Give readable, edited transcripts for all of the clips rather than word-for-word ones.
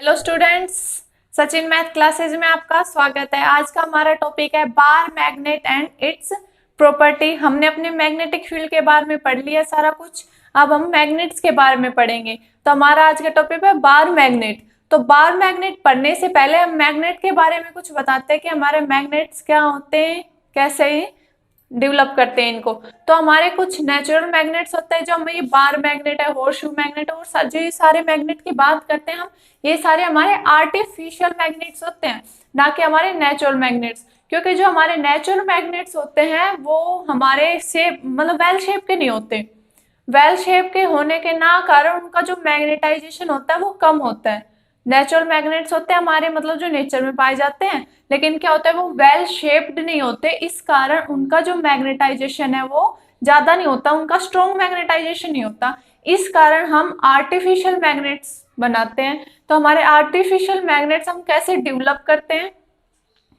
Hello students, Sachin math classes में आपका स्वागत है। आज का हमारा टॉपिक है bar magnet and it's property. हमने अपने मैग्नेटिक फील्ड के बारे में पढ़ लिया सारा कुछ। अब हम मैग्नेट्स के बारे में पढ़ेंगे। तो हमारा आज का टॉपिक है बार मैग्नेट। तो बार मैग्नेट पढ़ने से पहले हम मैग्नेट के बारे में कुछ बताते हैं कि हमारे मैग्नेट्स क्या होते हैं, कैसे डेवलप करते हैं इनको। तो हमारे कुछ नेचुरल मैग्नेट्स होते हैं, जो हम ये बार मैग्नेट है, हॉर्सशू मैग्नेट है, और जो ये सारे मैग्नेट की बात करते हैं हम, ये सारे हमारे आर्टिफिशियल मैग्नेट्स होते हैं, ना कि हमारे नेचुरल मैग्नेट्स। क्योंकि जो हमारे नेचुरल मैग्नेट्स होते हैं वो हमारे शेप मतलब वेल शेप के नहीं होते। वेल शेप के होने के ना कारण उनका जो मैग्नेटाइजेशन होता है वो कम होता है। नेचुरल मैग्नेट्स होते हैं हमारे मतलब जो नेचर में पाए जाते हैं, लेकिन क्या होता है वो वेल शेप्ड नहीं होते, इस कारण उनका जो मैग्नेटाइजेशन है वो ज्यादा नहीं होता, उनका स्ट्रॉन्ग मैग्नेटाइजेशन नहीं होता। इस कारण हम आर्टिफिशियल मैग्नेट्स बनाते हैं। तो हमारे आर्टिफिशियल मैग्नेट्स हम कैसे डेवलप करते हैं,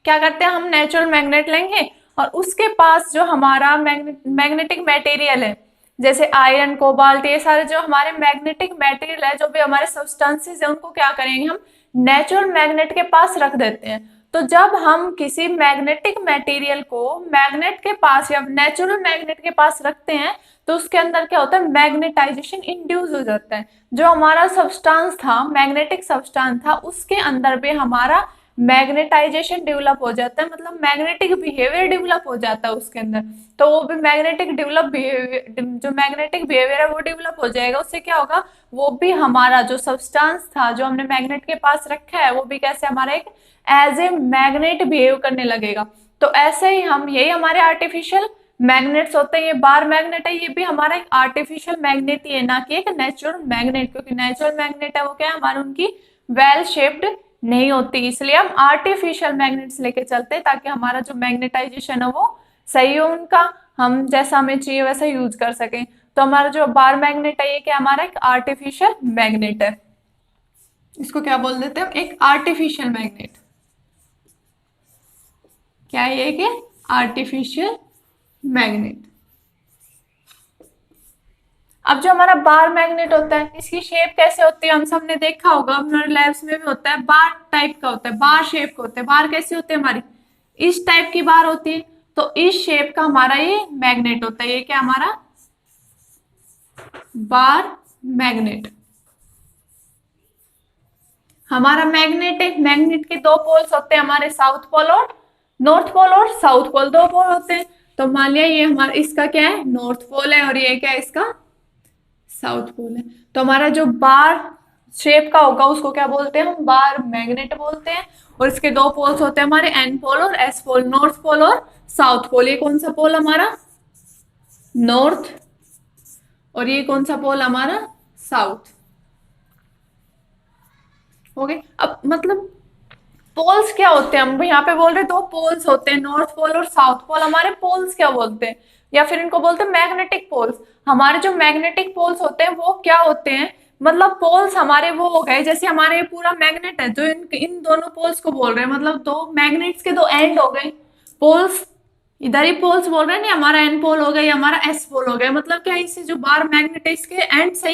क्या करते हैं, हम नेचुरल मैग्नेट लेंगे और उसके पास जो हमारा मैग्नेटिक मटेरियल है, जैसे आयरन, कोबाल्ट, ये सारे जो हमारे मैग्नेटिक मटेरियल है, जो भी हमारे सब्सटेंसेस है, उनको क्या करेंगे हम नेचुरल मैग्नेट के पास रख देते हैं। तो जब हम किसी मैग्नेटिक मटेरियल को मैग्नेट के पास या नेचुरल मैग्नेट के पास रखते हैं तो उसके अंदर क्या होता है, मैग्नेटाइजेशन इंड्यूस हो जाता है। जो हमारा सब्सटेंस था, मैग्नेटिक सब्सटेंस था, उसके अंदर भी हमारा मैग्नेटाइजेशन डेवलप हो जाता है, मतलब मैग्नेटिक बिहेवियर डेवलप हो जाता है उसके अंदर। तो वो भी मैग्नेटिक डेवलप बिहेवियर, जो मैग्नेटिक बिहेवियर है वो डेवलप हो जाएगा। उससे क्या होगा, वो भी हमारा जो सब्सटेंस था जो हमने मैग्नेट के पास रखा है वो भी कैसे हमारा एक एज ए मैग्नेट बिहेव करने लगेगा। तो ऐसे ही हम, यही हमारे आर्टिफिशियल मैग्नेट्स होते हैं। ये बार मैग्नेट है, ये भी हमारा एक आर्टिफिशियल मैग्नेट ही है, ना कि एक नेचुरल मैग्नेट। क्योंकि नेचुरल मैग्नेट है वो क्या है, हमारे उनकी वेल शेप्ड नहीं होती, इसलिए हम आर्टिफिशियल मैग्नेट्स लेके चलते हैं ताकि हमारा जो मैग्नेटाइजेशन है वो सही हो, उनका हम जैसा हमें चाहिए वैसा यूज कर सकें। तो हमारा जो बार मैग्नेट है ये क्या, हमारा एक आर्टिफिशियल मैग्नेट है। इसको क्या बोल देते हैं, एक आर्टिफिशियल मैग्नेट। क्या है ये, कि आर्टिफिशियल मैग्नेट। अब जो हमारा बार मैग्नेट होता है, इसकी शेप कैसे होती है, हम सब ने देखा होगा, हमारे लैब्स में भी होता है, बार टाइप का होता है, बार शेप का होता है। बार कैसे होते हैं हमारी, इस टाइप की बार होती है। तो इस शेप का हमारा ये मैग्नेट होता है। ये क्या हमारा बार मैग्नेट। हमारा मैग्नेट है, मैग्नेट के दो पोल्स होते हैं हमारे, साउथ पोल और नॉर्थ पोल, और साउथ पोल दो पोल होते हैं। तो मान लिया ये हमारा, इसका क्या है, नॉर्थ पोल है, और ये क्या है, इसका साउथ पोल है। तो हमारा जो बार शेप का होगा उसको क्या बोलते हैं, हम बार मैग्नेट बोलते हैं। और इसके दो पोल्स होते हैं हमारे, एन पोल और एस पोल, नॉर्थ पोल और साउथ पोल। ये कौन सा पोल हमारा, नॉर्थ, और ये कौन सा पोल हमारा, साउथ। हो गए। अब मतलब पोल्स क्या होते हैं, हम यहाँ पे बोल रहे दो पोल्स होते हैं, नॉर्थ पोल और साउथ पोल। हमारे पोल्स क्या बोलते हैं, या फिर इनको बोलते हैं मैग्नेटिक पोल्स। हमारे जो मैग्नेटिक पोल्स होते हैं वो क्या होते हैं, मतलब पोल्स हमारे वो हो गए, जैसे हमारे पूरा मैग्नेट है, जो इन इन दोनों पोल्स को बोल रहे हैं, मतलब दो मैग्नेट्स के दो एंड हो गए पोल्स। इधर ही पोल्स बोल रहे हैं, नहीं हमारा एन पोल हो गया, ये हमारा एस पोल हो गया। मतलब क्या, इसे जो बार मैग्नेट है इसके एंड से,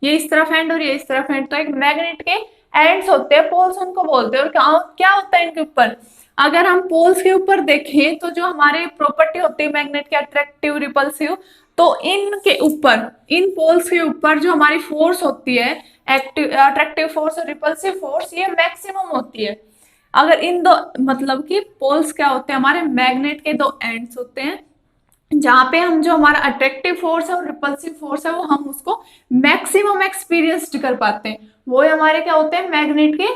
ये इस तरफ एंड और ये इस तरफ एंड, तो एक मैग्नेट के एंड्स होते हैं, पोल्स उनको बोलते हैं। और क्या क्या होता है इनके ऊपर, अगर हम पोल्स के ऊपर देखें तो जो हमारे प्रॉपर्टी होती है मैग्नेट के, अट्रैक्टिव रिपल्सिव, तो इनके ऊपर, इन पोल्स के ऊपर जो हमारी फोर्स होती है, एक्टिव अट्रैक्टिव फोर्स और रिपल्सिव फोर्स, ये मैक्सिमम होती है। अगर इन दो, मतलब कि पोल्स क्या होते हैं, हमारे मैग्नेट के दो एंड्स होते हैं, जहां पे हम जो हमारा अट्रैक्टिव फोर्स है और रिपल्सिव फोर्स है वो हम उसको मैक्सिमम एक्सपीरियंस कर पाते हैं। वो हमारे क्या होते हैं, मैग्नेट के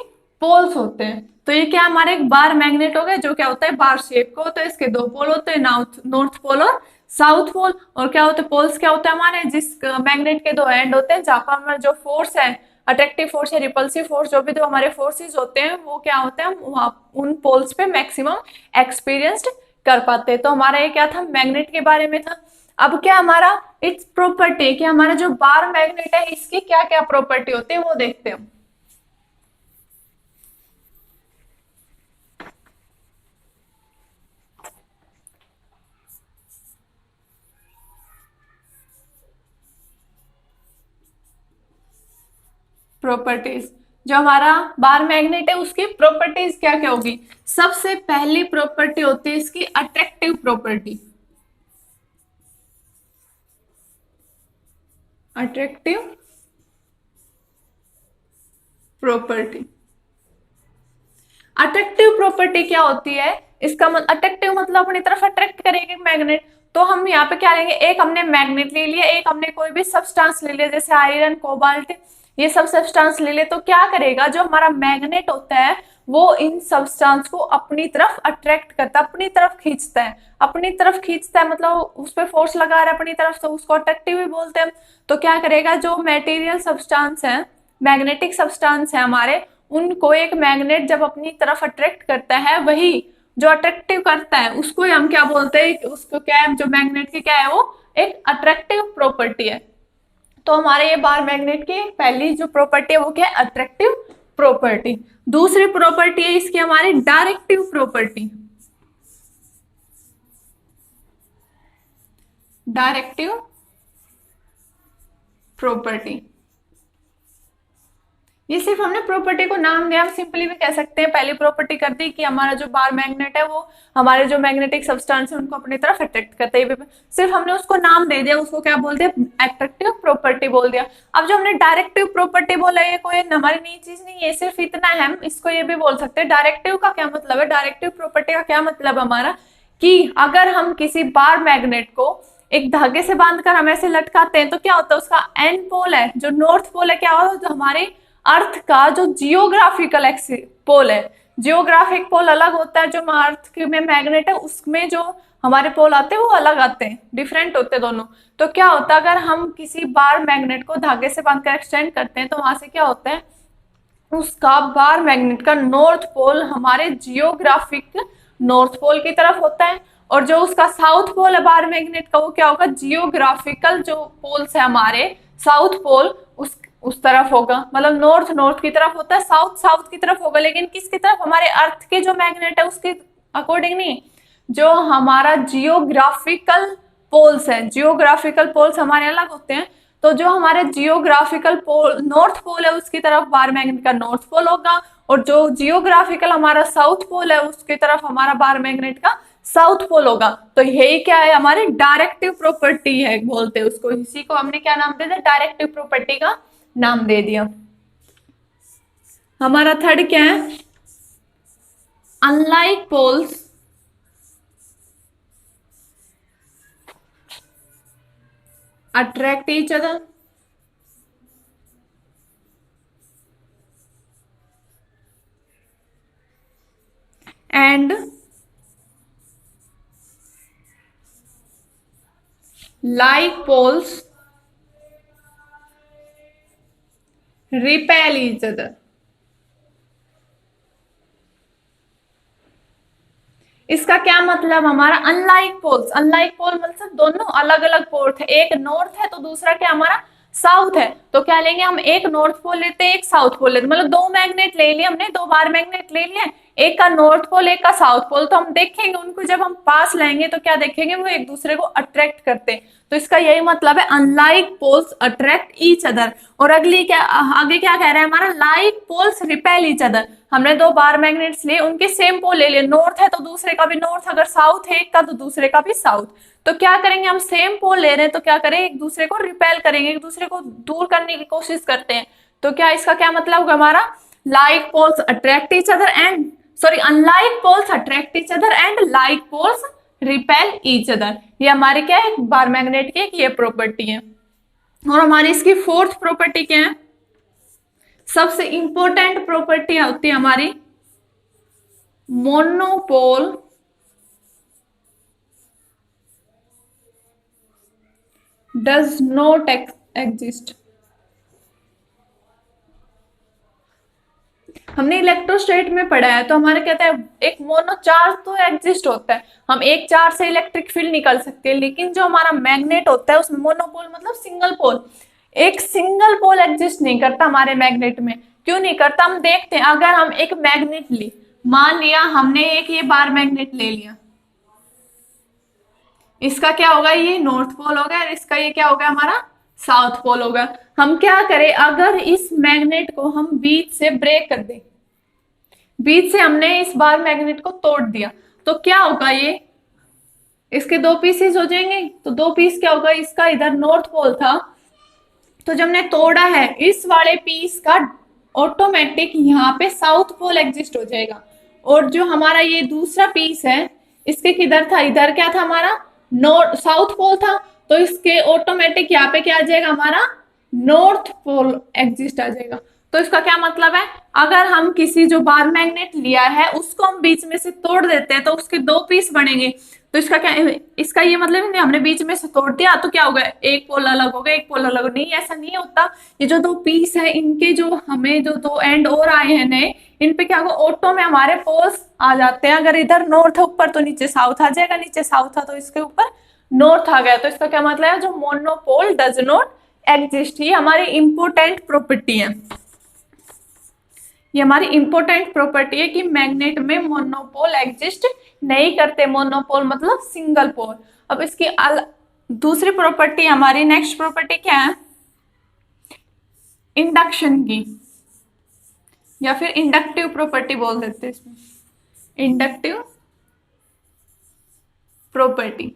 पोल्स होते हैं। तो ये क्या हमारे एक बार मैग्नेट हो गए, जो क्या होता है बार शेप को, तो इसके दो पोल होते हैं, नॉर्थ पोल और साउथ पोल। और क्या होते हैं पोल्स, क्या होता है हमारे, जिस मैग्नेट के दो एंड होते हैं, जहां पर हमारा जो फोर्स है, अट्रैक्टिव फोर्स या रिपल्सिव फोर्स, जो भी दो हमारे फोर्सेस होते हैं, वो क्या होते हैं, हम उन पोल्स पे मैक्सिमम एक्सपीरियंस्ड कर पाते हैं। तो हमारा ये क्या था, मैग्नेट के बारे में था। अब क्या हमारा इट्स प्रॉपर्टी, कि हमारा जो बार मैग्नेट है इसकी क्या क्या प्रॉपर्टी होती है वो देखते हैं। प्रॉपर्टीज, जो हमारा बार मैग्नेट है उसकी प्रॉपर्टीज क्या क्या होगी। सबसे पहली प्रॉपर्टी होती है इसकी attractive property. Attractive property, attractive property क्या होती है, इसका अट्रैक्टिव मतलब अपनी तरफ अट्रैक्ट करेगी मैग्नेट। तो हम यहाँ पे क्या लेंगे, एक हमने मैग्नेट ले लिया, एक हमने कोई भी सब्सटेंस ले लिया जैसे आयरन, कोबाल्ट, ये सब सब्सटेंस ले ले, तो क्या करेगा, जो हमारा मैग्नेट होता है वो इन सब्सटेंस को अपनी तरफ अट्रैक्ट करता है, अपनी तरफ खींचता है। अपनी तरफ खींचता है मतलब उस पर फोर्स लगा रहा है अपनी तरफ, तो उसको अट्रैक्टिव भी बोलते हैं। तो क्या करेगा, जो मेटीरियल सब्सटेंस है, मैग्नेटिक सब्सटेंस है हमारे, उनको एक मैग्नेट जब अपनी तरफ अट्रैक्ट करता है, वही जो अट्रैक्टिव करता है उसको हम क्या बोलते हैं, उसको क्या है, जो मैग्नेट की क्या है, वो एक अट्रैक्टिव प्रॉपर्टी है। तो हमारे ये बार मैग्नेट की पहली जो प्रॉपर्टी है वो क्या है, अट्रैक्टिव प्रॉपर्टी। दूसरी प्रॉपर्टी है इसकी हमारी डायरेक्टिव प्रॉपर्टी। डायरेक्टिव प्रॉपर्टी, ये सिर्फ हमने प्रॉपर्टी को नाम दिया, हम सिंपली भी कह सकते हैं पहली प्रॉपर्टी कर दी कि हमारा जो बार मैग्नेट है वो हमारे जो मैग्नेटिक सब्सटेंस है उनको अपनी तरफ अट्रैक्ट करता है, सिर्फ हमने उसको नाम दे दिया, उसको क्या बोल दिया, अट्रैक्टिव प्रॉपर्टी बोल दिया। अब जो हमने डायरेक्टिव प्रॉपर्टी बोला, ये कोई हमारी नई चीज नहीं है, सिर्फ इतना है, हम इसको ये भी बोल सकते हैं डायरेक्टिव का क्या मतलब है। डायरेक्टिव प्रॉपर्टी का क्या मतलब हमारा, कि अगर हम किसी बार मैग्नेट को एक धागे से बांधकर हम ऐसे लटकाते हैं तो क्या होता है, उसका एंड पोल है, जो नॉर्थ पोल है, क्या होता है, जो हमारे अर्थ का जो जियोग्राफिकल पोल है, जियोग्राफिक पोल अलग होता है, जो अर्थ में मैग्नेट है उसमें जो हमारे पोल आते हैं वो अलग आते हैं, डिफरेंट होते हैं दोनों। तो क्या होता है, अगर हम किसी बार मैग्नेट को धागे से बांधकर एक्सटेंड करते हैं तो वहां से क्या होता है, उसका बार मैग्नेट का नॉर्थ पोल हमारे जियोग्राफिक नॉर्थ पोल की तरफ होता है, और जो उसका साउथ पोल है बार मैग्नेट का, वो क्या होगा, जियोग्राफिकल जो पोल्स है हमारे साउथ पोल उस तरफ होगा, मतलब नॉर्थ नॉर्थ की तरफ होता है, साउथ साउथ की तरफ होगा। लेकिन किसकी तरफ, हमारे अर्थ के जो मैग्नेट है उसके अकॉर्डिंग नहीं, जो हमारा जियोग्राफिकल पोल्स है, जियोग्राफिकल पोल्स हमारे अलग होते हैं। तो जो हमारे जियोग्राफिकल पोल नॉर्थ पोल है उसकी तरफ बार मैग्नेट का नॉर्थ पोल होगा, और जो जियोग्राफिकल हमारा साउथ पोल है उसकी तरफ हमारा बार मैग्नेट का साउथ पोल होगा। तो यही क्या है, हमारी डायरेक्टिव प्रॉपर्टी है बोलते हैं उसको, इसी को हमने क्या नाम दे दिया, डायरेक्टिव प्रॉपर्टी का नाम दे दिया। हमारा थर्ड क्या है, unlike poles attract each other and like poles repel each other। इसका क्या मतलब, हमारा अनलाइक पोल्स, अनलाइक पोल मतलब दोनों अलग अलग पोल है, एक नॉर्थ है तो दूसरा क्या हमारा साउथ है। तो क्या लेंगे हम, एक नॉर्थ पोल लेते हैं, एक साउथ पोल लेते हैं, मतलब दो मैग्नेट ले लिए हमने, दो बार मैग्नेट ले लिए, एक का नॉर्थ पोल एक का साउथ पोल। तो हम देखेंगे उनको जब हम पास लाएंगे तो क्या देखेंगे, वो एक दूसरे को अट्रैक्ट करते हैं। तो इसका यही मतलब है, unlike poles attract each other. और अगली क्या, आगे क्या कह रहा है हमारा, like poles repel each other. हमने दो बार मैग्नेट्स लिए, उनके सेम पोल ले लिए, नॉर्थ है तो दूसरे का भी नॉर्थ, अगर साउथ है एक का तो दूसरे का भी साउथ। तो क्या करेंगे, हम सेम पोल ले रहे हैं तो क्या करें, एक दूसरे को रिपेल करेंगे, एक दूसरे को दूर करने की कोशिश करते हैं। तो क्या इसका क्या मतलब होगा हमारा, like poles attract each other and unlike poles attract each other and like poles repel each other. ये हमारी क्या है, बार मैग्नेट की ये प्रॉपर्टी है। और हमारी इसकी फोर्थ प्रॉपर्टी क्या है, सबसे इंपॉर्टेंट प्रॉपर्टी होती है हमारी मोनोपोल डज नॉट एग्जिस्ट। हमने इलेक्ट्रोस्टैट में पढ़ा है, तो हमारे कहता है एक मोनो चार्ज तो एग्जिस्ट होता है, हम एक चार्ज से इलेक्ट्रिक फील्ड निकल सकते हैं, लेकिन जो हमारा मैग्नेट होता है उसमें मोनोपोल मतलब सिंगल पोल, एक सिंगल पोल एग्जिस्ट नहीं करता हमारे मैग्नेट में। क्यों नहीं करता, हम देखते हैं, अगर हम एक मैग्नेट ली, मान लिया हमने एक ये बार मैग्नेट ले लिया, इसका क्या होगा, ये नॉर्थ पोल हो गया, और इसका ये क्या हो गया हमारा साउथ पोल होगा। हम क्या करें, अगर इस मैग्नेट को हम बीच से ब्रेक कर दें, बीच से हमने इस बार मैग्नेट को तोड़ दिया, तो क्या होगा, ये इसके दो पीसेस हो जाएंगे। तो दो पीस क्या होगा, इसका इधर नॉर्थ पोल था, तो जब हमने तोड़ा है इस वाले पीस का, ऑटोमेटिक यहाँ पे साउथ पोल एग्जिस्ट हो जाएगा। और जो हमारा ये दूसरा पीस है, इसके किधर था, इधर क्या था हमारा, नॉर्थ साउथ पोल था, तो इसके ऑटोमेटिक यहाँ पे क्या आ जाएगा, हमारा नॉर्थ पोल एग्जिस्ट आ जाएगा। तो इसका क्या मतलब है, अगर हम किसी जो बार मैग्नेट लिया है उसको हम बीच में से तोड़ देते हैं तो उसके दो पीस बनेंगे। तो इसका क्या, इसका ये मतलब नहीं हमने बीच में से तोड़ दिया तो क्या होगा, एक पोल अलग हो गया, एक पोल अलग, नहीं ऐसा नहीं होता। ये जो दो पीस है इनके जो हमें जो दो एंड और आए हैं नए, इन पे क्या होगा, ऑटो में हमारे पोल्स आ जाते हैं। अगर इधर नॉर्थ है ऊपर तो नीचे साउथ आ जाएगा, नीचे साउथ था तो इसके ऊपर नॉर्थ आ गया। तो इसका क्या मतलब है, जो मोनोपोल डज नॉट एग्जिस्ट, ये हमारी इंपोर्टेंट प्रॉपर्टी है। ये हमारी इंपॉर्टेंट प्रॉपर्टी है कि मैग्नेट में मोनोपोल एग्जिस्ट नहीं करते। मोनोपोल मतलब सिंगल पोल। अब इसकी दूसरी प्रॉपर्टी, हमारी नेक्स्ट प्रॉपर्टी क्या है, इंडक्शन की, या फिर इंडक्टिव प्रॉपर्टी बोल देते हैं इसमें, इंडक्टिव प्रॉपर्टी।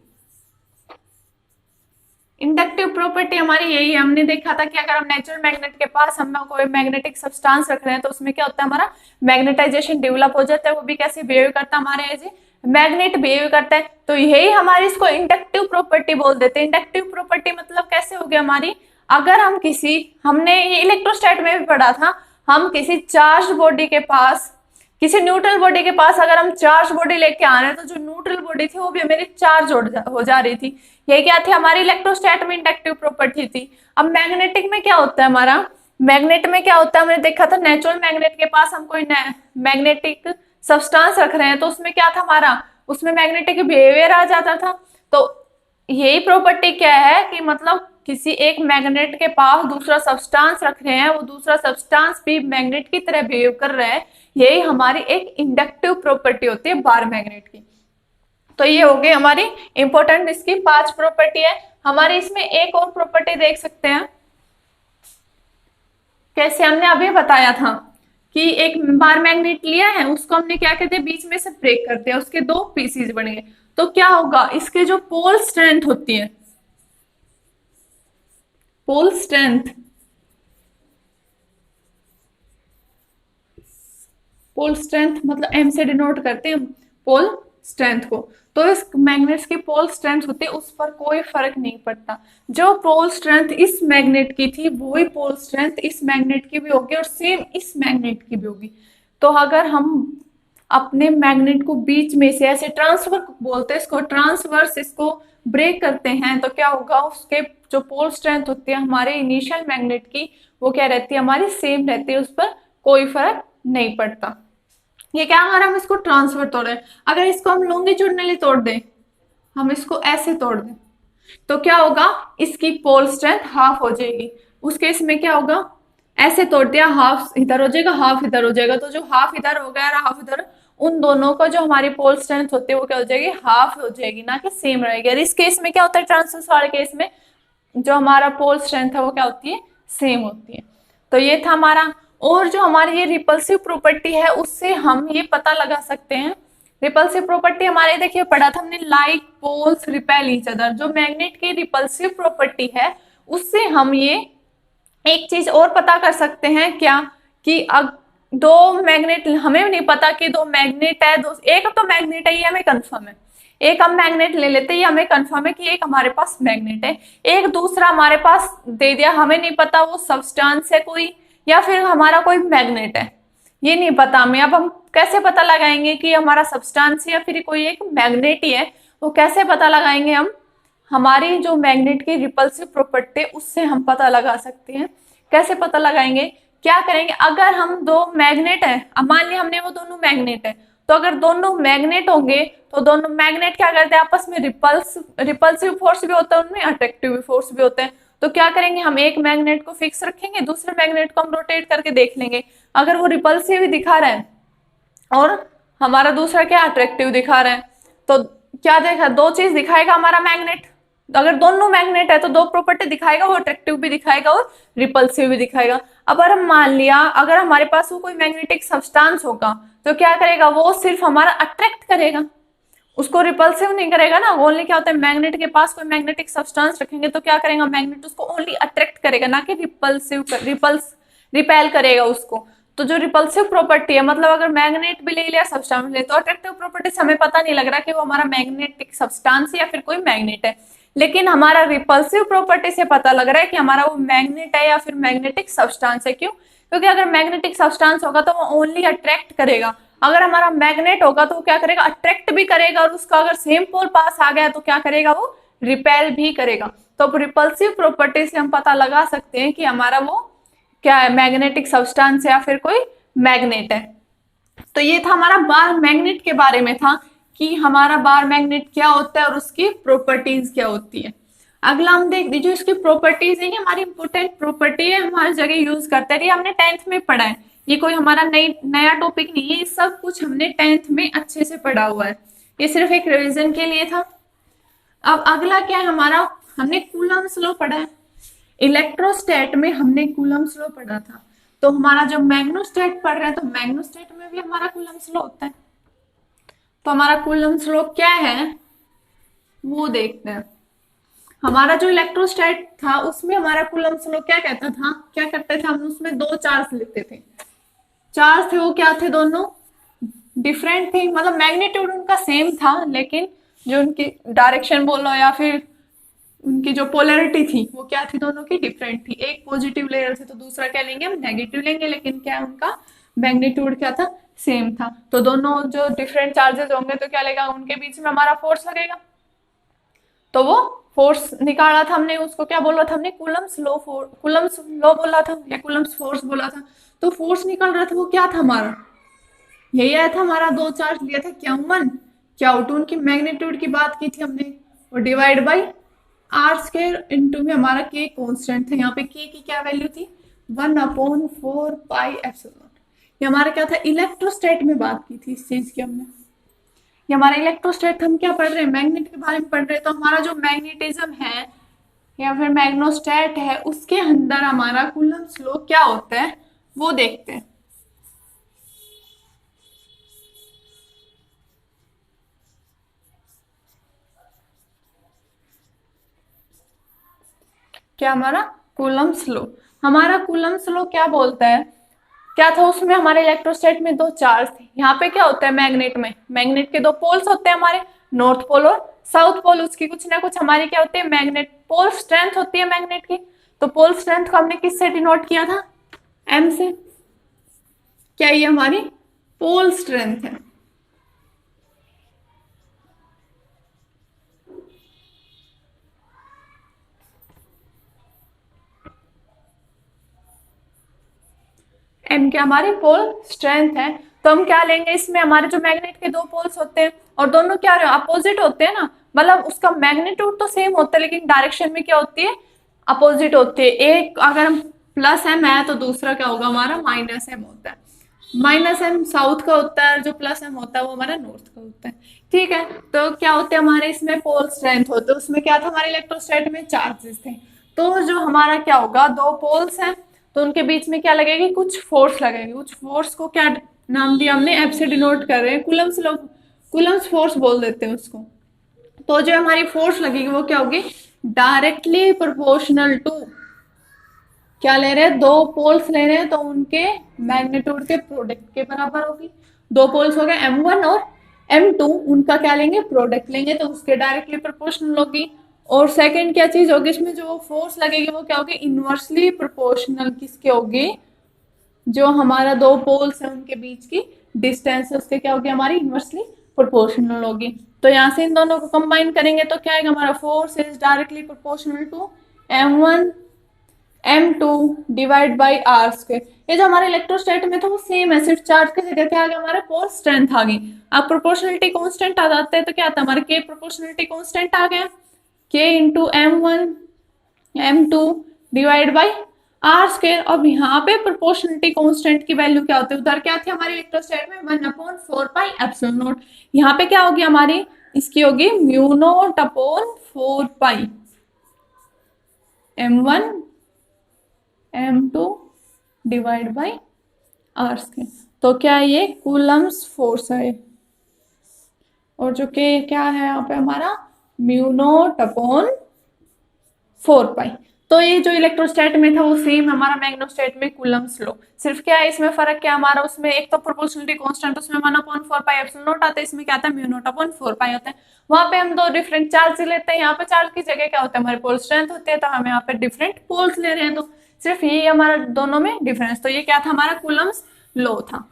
इंडक्टिव प्रॉपर्टी हमारी यही है, हमने देखा था कि अगर हम नेचुरल मैग्नेट के पास हम कोई मैग्नेटिक सब्सटेंस रख रहे हैं तो उसमें क्या होता है, हमारा मैग्नेटाइजेशन डेवलप हो जाता है। वो भी कैसे बिहेव करता है, हमारे एज मैग्नेट बिहेव करता है। तो यही हमारी इसको इंडक्टिव प्रॉपर्टी बोल देते हैं। इंडक्टिव प्रॉपर्टी मतलब कैसे हो गया हमारी, अगर हम किसी, हमने ये इलेक्ट्रोस्टैट में भी पढ़ा था, हम किसी चार्ज बॉडी के पास, किसी न्यूट्रल बॉडी के पास अगर हम चार्ज बॉडी लेके आ रहे हैं तो जो न्यूट्रल बॉडी थी वो भी मेरी चार्ज हो जा रही थी। ये क्या थी, हमारी इलेक्ट्रोस्टैट में इंडक्टिव प्रॉपर्टी थी। अब मैग्नेटिक में क्या होता है, हमारा मैग्नेट में क्या होता है, हमने देखा था नेचुरल मैग्नेट के पास हम कोई मैग्नेटिक सब्सटेंस रख रहे हैं तो उसमें क्या था, हमारा उसमें मैग्नेटिक बिहेवियर आ जाता था। तो यही प्रॉपर्टी क्या है कि मतलब किसी एक मैग्नेट के पास दूसरा सब्सटेंस रख रहे हैं, वो दूसरा सब्सटेंस भी मैग्नेट की तरह बिहेव कर रहा है, यही हमारी एक इंडक्टिव प्रॉपर्टी होती है बार मैग्नेट की। तो ये हो गई हमारी इंपॉर्टेंट, इसकी 5 प्रॉपर्टी है। हमारे इसमें एक और प्रॉपर्टी देख सकते हैं, कैसे हमने अभी बताया था कि एक बार मैग्नेट लिया है उसको हमने क्या कहते हैं, बीच में से ब्रेक करते हैं, उसके दो पीसीज बन गए। तो क्या होगा, इसके जो पोल स्ट्रेंथ होती है, पोल स्ट्रेंथ, पोल स्ट्रेंथ मतलब एम से डिनोट करते हैं पोल स्ट्रेंथ को। तो इस मैग्नेट्स की पोल स्ट्रेंथ होती है, उस पर कोई फर्क नहीं पड़ता। जो पोल स्ट्रेंथ इस मैग्नेट की थी वही पोल स्ट्रेंथ इस मैग्नेट की भी होगी और सेम इस मैग्नेट की भी होगी। तो अगर हम अपने मैग्नेट को बीच में से ऐसे ट्रांसफर बोलते हैं इसको, ट्रांसवर्स इसको ब्रेक करते हैं तो क्या होगा, उसके जो पोल स्ट्रेंथ होती है हमारे इनिशियल मैग्नेट की, वो क्या रहती है, हमारी सेम रहती है, उस पर कोई फर्क नहीं पड़ता। ये क्या, अगर हम इसको ट्रांसफर तोड़ रहे हैं, अगर इसको हम लॉन्गिट्यूडनली तोड़ दें, हम इसको ऐसे तोड़ दें तो क्या होगा, इसकी पोल स्ट्रेंथ हाफ हो जाएगी। उस केस में क्या होगा, ऐसे तोड़ दिया, हाफ इधर हो जाएगा, हाफ इधर हो जाएगा, तो जो हाफ इधर हो गया और हाफ इधर, उन दोनों का जो हमारी पोल स्ट्रेंथ होती है वो क्या हो जाएगी, हाफ हो जाएगी, ना कि सेम रहेगी। और इस केस में क्या होता है, ट्रांसवर्स वाले केस में जो हमारा पोल स्ट्रेंथ है वो क्या होती है, सेम होती है। तो ये था हमारा। और जो हमारी ये रिपल्सिव प्रॉपर्टी है उससे हम ये पता लगा सकते हैं, रिपल्सिव प्रॉपर्टी हमारे देखिए पढ़ा था हमने, like poles repel each other. जो मैग्नेट की रिपल्सिव प्रॉपर्टी है उससे हम ये एक चीज और पता कर सकते हैं क्या, कि दो मैग्नेट, हमें नहीं पता कि दो मैग्नेट है, दो, एक तो मैग्नेट है ये हमें कंफर्म है, एक हम मैग्नेट ले लेते हैं ये हमें कंफर्म है कि एक हमारे पास मैग्नेट है, एक दूसरा हमारे पास दे दिया, हमें नहीं पता वो सब्सटेंस है कोई या फिर हमारा कोई मैग्नेट है, ये नहीं पता हमें। अब हम कैसे पता लगाएंगे कि हमारा सब्सटेंस या फिर कोई एक मैग्नेट ही है, वो कैसे पता लगाएंगे हम, हमारी जो मैग्नेट की रिपल्सिव प्रॉपर्टी उससे हम पता लगा सकते हैं। कैसे पता लगाएंगे, क्या करेंगे, अगर हम दो मैग्नेट है, अब मान लिया हमने वो दोनों मैग्नेट है, तो अगर दोनों मैग्नेट होंगे तो दोनों मैग्नेट क्या करते हैं, आपस में रिपल्सिव फोर्स भी होता है उनमें, अट्रैक्टिव फोर्स भी होते हैं। तो क्या करेंगे, हम एक मैग्नेट को फिक्स रखेंगे, दूसरे मैग्नेट को हम रोटेट करके देख लेंगे, अगर वो रिपल्सिव ही दिखा रहा है और हमारा दूसरा क्या अट्रैक्टिव दिखा रहा है, तो क्या देखा, दो चीज दिखाएगा हमारा मैग्नेट, तो अगर दोनों मैग्नेट है तो दो प्रॉपर्टी दिखाएगा, वो अट्रैक्टिव भी दिखाएगा और रिपल्सिव भी दिखाएगा। अब अगर हम मान लिया अगर हमारे पास वो कोई मैग्नेटिक सब्सटेंस होगा तो क्या करेगा, वो सिर्फ हमारा अट्रैक्ट करेगा, उसको रिपल्सिव नहीं करेगा ना। ओनली क्या होता है, मैग्नेट के पास कोई मैग्नेटिक सब्सटेंस रखेंगे तो क्या करेगा, मैग्नेट उसको ओनली अट्रैक्ट करेगा, ना कि रिपेल करेगा उसको। तो जो रिपल्सिव प्रॉपर्टी है, मतलब अगर मैग्नेट भी ले लिया सब्सटेंस ले, तो अट्रैक्टिव प्रॉपर्टी से हमें पता नहीं लग रहा कि वो हमारा मैग्नेटिक सब्सटेंस या फिर कोई मैग्नेट है, लेकिन हमारा रिपल्सिव प्रॉपर्टी से पता लग रहा है कि हमारा वो मैग्नेट है या फिर मैग्नेटिक सब्सटेंस है। क्यों? क्योंकि अगर मैग्नेटिक सब्सटेंस होगा तो वो ओनली अट्रैक्ट करेगा, अगर हमारा मैग्नेट होगा तो वो क्या करेगा, अट्रैक्ट भी करेगा, और उसका अगर सेम पोल पास आ गया तो क्या करेगा, वो रिपेल भी करेगा। तो रिपल्सिव प्रॉपर्टी से हम पता लगा सकते हैं कि हमारा वो क्या है, मैग्नेटिक सब्सटेंस या फिर कोई मैग्नेट है। तो ये था हमारा बार मैग्नेट के बारे में था कि हमारा बार मैग्नेट क्या होता है और उसकी प्रॉपर्टीज क्या होती है। अगला हम देख दीजिए इसकी प्रॉपर्टीज है, हमारी इंपोर्टेंट प्रॉपर्टी है, हम हर जगह यूज करते हैं, हमने 10th में पढ़ा है, ये कोई हमारा नया टॉपिक नहीं है, ये सब कुछ हमने 10th में अच्छे से पढ़ा हुआ है, ये सिर्फ एक रिवीजन के लिए था। अब अगला क्या है हमारा, हमने कूलम्ब्स लॉ पढ़ा है, इलेक्ट्रोस्टैट में हमने कूलम्ब्स लॉ पढ़ा था। तो हमारा जो मैग्नेटोस्टैट पढ़ रहे हैं तो मैग्नेटोस्टैट में भी हमारा कूलम्ब्स लॉ होता है। तो हमारा कूलम्ब्स लॉ क्या है वो देखते हैं। हमारा जो इलेक्ट्रोस्टैट था उसमें हमारा कूलम्ब्स लॉ क्या कहता था, क्या करते थे हम, उसमें दो चार्ज लिखते थे, चार्ज थे वो क्या थे, दोनों डिफरेंट थे, मतलब मैग्नीट्यूड उनका सेम था, लेकिन जो उनकी डायरेक्शन बोलो या फिर उनकी जो पोलैरिटी थी वो क्या थी, दोनों की डिफरेंट थी, एक पॉजिटिव ले रहे थे तो दूसरा क्या लेंगे हम, नेगेटिव लेंगे, लेकिन क्या उनका मैग्नीट्यूड क्या था, सेम था। तो दोनों जो डिफरेंट चार्जेस होंगे तो क्या लेगा, उनके बीच में हमारा फोर्स लगेगा, तो वो फोर्स निकाला था हमने, उसको क्या बोला था हमने, कूलम्ब्स लॉ बोला था या कूलम्ब्स फोर्स बोला था। तो फोर्स निकल रहा था वो क्या था हमारा, यही आया था हमारा, दो चार्ज लिया था Q1 Q2, उनकी मैग्नीट्यूड की बात की थी हमने, और divide by r square into में हमारा के कांस्टेंट था, यहाँ पे के की क्या वैल्यू थी 1/4 पाई एप्सिलॉन। ये हमारा क्या था, इलेक्ट्रोस्टैट में बात की थी इस चीज की हमने, ये हमारा इलेक्ट्रोस्टैट, हम क्या पढ़ रहे हैं, मैग्नेट के बारे में पढ़ रहे हैं। तो हमारा जो मैग्नेटिज्म है या फिर मैग्नेटोस्टैट है उसके अंदर हमारा कूलम्ब्स लॉ क्या होता है वो देखते हैं। क्या हमारा कूलम्ब्स लॉ, हमारा कूलम्ब्स लॉ क्या बोलता है, क्या था उसमें, हमारे इलेक्ट्रोस्टैट में दो चार्ज थे, यहाँ पे क्या होता है मैग्नेट में, मैग्नेट के दो पोल्स होते हैं हमारे, नॉर्थ पोल और साउथ पोल, उसकी कुछ ना कुछ हमारी क्या होती है, मैग्नेट पोल स्ट्रेंथ होती है मैग्नेट की। तो पोल स्ट्रेंथ को हमने किससे डिनोट किया था, एम से, क्या ये हमारी पोल स्ट्रेंथ है। एम क्या हमारी पोल स्ट्रेंथ है। तो हम क्या लेंगे, इसमें हमारे जो मैग्नेट के दो पोल्स होते हैं और दोनों क्या अपोजिट होते हैं ना, मतलब उसका मैग्नीट्यूड तो सेम होता है लेकिन डायरेक्शन में क्या होती है, अपोजिट होती है। एक अगर हम प्लस एम है तो दूसरा क्या होगा हमारा माइनस एम होता है, माइनस एम साउथ का होता है, जो प्लस एम होता है वो हमारा नॉर्थ का होता है। ठीक है, तो क्या होते हैं हमारे इसमें पोल स्ट्रेंथ होते हैं, उसमें क्या था हमारे इलेक्ट्रोस्टैट में चार्जेस थे। तो जो हमारा क्या होगा, दो पोल्स हैं तो उनके बीच में क्या लगेगी, कुछ फोर्स लगेगी, कुछ फोर्स को क्या नाम दिया हमने, एफ से डिनोट कर रहे हैं, कूलम्ब्स लोग कूलम्ब्स फोर्स बोल देते हैं उसको। तो जो हमारी फोर्स लगेगी वो क्या होगी, डायरेक्टली प्रोपोर्शनल टू, क्या ले रहे हैं, दो पोल्स ले रहे हैं तो उनके मैग्नीट्यूड के प्रोडक्ट के बराबर होगी। दो पोल्स हो गए M1 और M2, उनका क्या लेंगे, प्रोडक्ट लेंगे तो उसके डायरेक्टली प्रोपोर्शनल होगी। और सेकंड क्या चीज होगी, इसमें जो फोर्स लगेगी वो क्या होगी, इनवर्सली प्रोपोर्शनल किसके होगी, जो हमारा दो पोल्स है उनके बीच की डिस्टेंस है उसके क्या होगी, हमारी इनवर्सली प्रोपोर्शनल होगी। तो यहाँ से इन दोनों को कंबाइन करेंगे तो क्या आएगा, हमारा force is directly proportional to M1 M2 divide by r square. ये जो हमारे इलेक्ट्रोस्टैट में था वो सेम है, सिर्फ चार्ज की जगह क्या आ गया, हमारा पोल स्ट्रेंथ आ गई। अब प्रोपोर्शनलिटी कांस्टेंट आ जाता है तो क्या आता है, हमारा के प्रोपोर्शनलिटी कांस्टेंट आ गया, K into M1 M2 divide by r square. अब यहाँ पे प्रोपोर्शनलिटी कांस्टेंट की वैल्यू क्या होती है, उधर क्या थी हमारे इलेक्ट्रोस्टैट में 1/4 पाई एप्सिलॉन नॉट, यहाँ पे क्या होगी हमारी, इसकी होगी mu not upon 4 pi, m1 m2 divide by r square. तो क्या ये कूलम्स फोर्स है, और जो के क्या है यहाँ पे हमारा म्यू नॉट अपॉन 4 पाई। तो ये जो इलेक्ट्रोस्टैट में था वो सेम हमारा मैग्नेटोस्टैट में कूलम्स लो, सिर्फ क्या है इसमें फर्क क्या हमारा, उसमें एक तो प्रोपोर्शनलिटी कांस्टेंट उसमें 1/4 पाई एप्सिलॉन नॉट आता है, इसमें क्या आता है म्यू नॉट अपॉन 4 पाई होता है। वहां पे हम दो डिफरेंट चार्ज लेते हैं, यहाँ पे चार्ज की जगह क्या होता है हमारे पोल स्ट्रेंथ होते हैं, तो हम यहाँ पे डिफरेंट पोल्स ले रहे हैं, तो सिर्फ ये हमारा दोनों में डिफरेंस। तो ये क्या था हमारा कूलम्स लो था।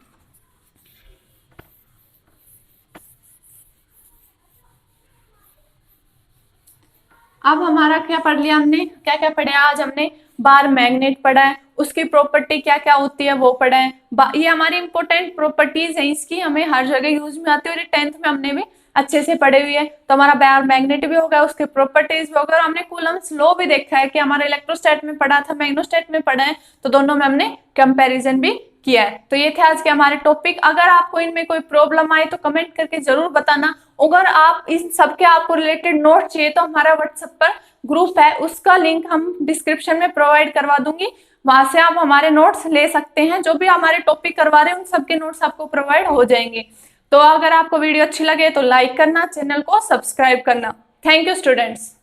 अब हमारा क्या पढ़ लिया हमने, क्या क्या पढ़े आज हमने, बार मैग्नेट पढ़ा है, उसकी प्रॉपर्टी क्या क्या होती है वो पढ़ा है। ये हमारी इंपॉर्टेंट प्रॉपर्टीज है, इसकी हमें हर जगह यूज में आती है, और ये 10th में हमने भी अच्छे से पढ़े हुए हैं। तो हमारा बार मैग्नेट भी होगा, उसके प्रॉपर्टीज भी होगा, और हमने कूलम्स लॉ भी देखा है कि हमारा इलेक्ट्रोस्टैट में पढ़ा था, मैग्नेटोस्टैट में पढ़ा है, तो दोनों में हमने कंपैरिजन भी किया है। तो ये थे आज के हमारे टॉपिक। अगर आपको इनमें कोई प्रॉब्लम आए तो कमेंट करके जरूर बताना। अगर आप इन सबके आपको रिलेटेड नोट चाहिए तो हमारा व्हाट्सएप पर ग्रुप है, उसका लिंक हम डिस्क्रिप्शन में प्रोवाइड करवा दूंगी, वहां से आप हमारे नोट्स ले सकते हैं। जो भी हमारे टॉपिक करवा रहे हैं उन सबके नोट्स आपको प्रोवाइड हो जाएंगे। तो अगर आपको वीडियो अच्छी लगे तो लाइक करना, चैनल को सब्सक्राइब करना। Thank you students.